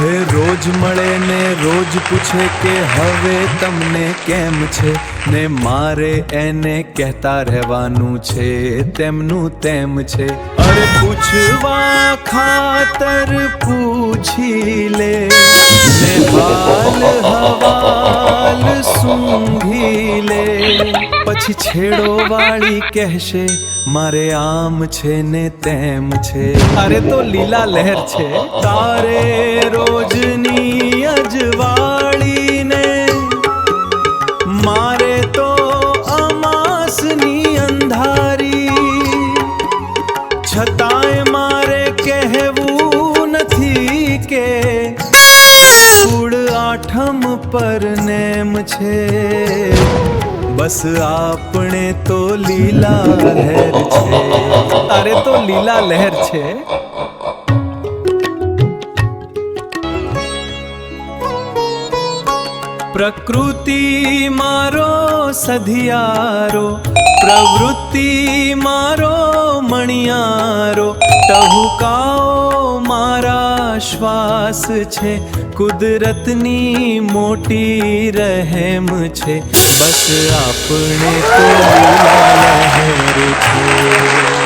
હે રોજ મળે ને રોજ પૂછે કે હવે તમને કેમ છે, ને મારે એને કહેતા રહેવાનું છે તેમનું તેમ છે. અરે પૂછવા ખાતર પૂછી લે ને હાલ હવાલ સૂંઘી લે, પછી છેડો વાળી કહેશે મારે આમ છે ને તેમ છે. અરે તો લીલા લહેર છે તારે રોજની અજવાળીને, મારે તો અમાસની અંધારી. છતાંય મારે કહેવું નથી કે કુળ આઠમ પર નેમ છે. બસ આપણે તો લીલા લહેર છે. અરે તો લીલા લહેર છે. પ્રકૃતિ મારો સધિયારો, પ્રવૃત્તિ મારો મણિયારો, ટહુકાઓ મારા શ્વાસ છે. કુદરતની મોટી રહેમ છે. બસ આપણે તો લીલા લહેર છે.